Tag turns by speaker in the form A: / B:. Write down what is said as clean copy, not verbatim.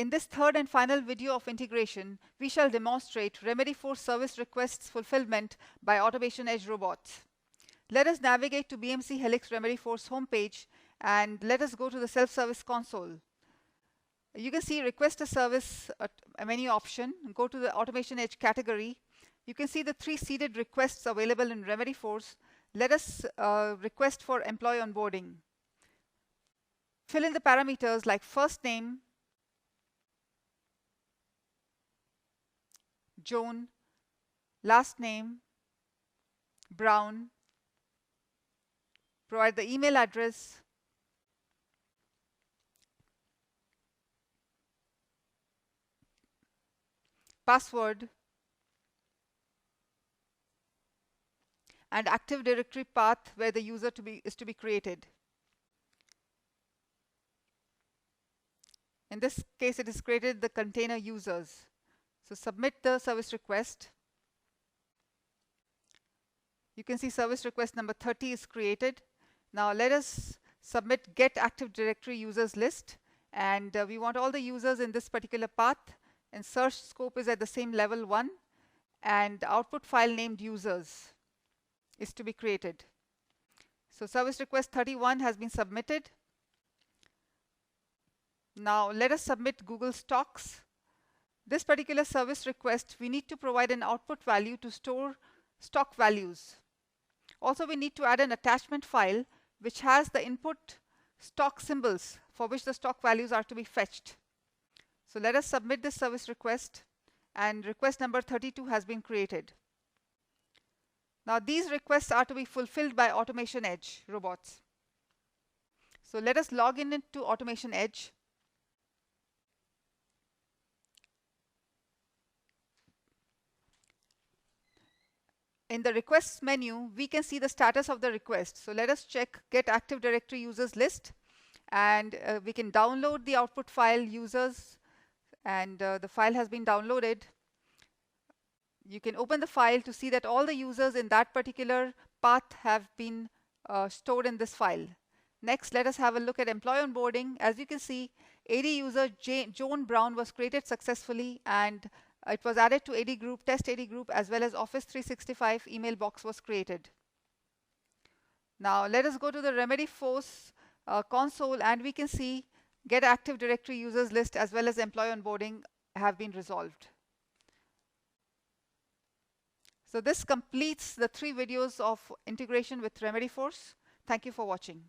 A: In this third and final video of integration, we shall demonstrate Remedyforce Service Request Fulfillment by AutomationEdge Bots. Let us navigate to BMC Helix Remedyforce homepage and let us go to the self-service console. You can see Request a Service a menu option. Go to the AutomationEdge category. You can see the 3 seeded requests available in Remedyforce. Let us request for employee onboarding. Fill in the parameters like first name, Joan, last name, Brown, provide the email address, password, and Active Directory path where the user is to be created. In this case, it is created the container users. So submit the service request. You can see service request number 30 is created. Now let us submit get Active Directory users list, and we want all the users in this particular path, and search scope is at the same level 1, and output file named users is to be created. So service request 31 has been submitted. Now let us submit Google Stocks. This particular service request, we need to provide an output value to store stock values. Also, we need to add an attachment file which has the input stock symbols for which the stock values are to be fetched. So let us submit this service request, and request number 32 has been created. Now these requests are to be fulfilled by AutomationEdge Bots. So let us log in into AutomationEdge. In the requests menu, we can see the status of the request. So let us check get Active Directory users list, and we can download the output file users, and the file has been downloaded. You can open the file to see that all the users in that particular path have been stored in this file. Next, let us have a look at employee onboarding. As you can see, AD user Joan Brown was created successfully, and it was added to AD group, test AD group, as well as Office 365 email box was created. Now let us go to the Remedyforce console, and we can see get Active Directory users list as well as employee onboarding have been resolved. So this completes the 3 videos of integration with Remedyforce. Thank you for watching.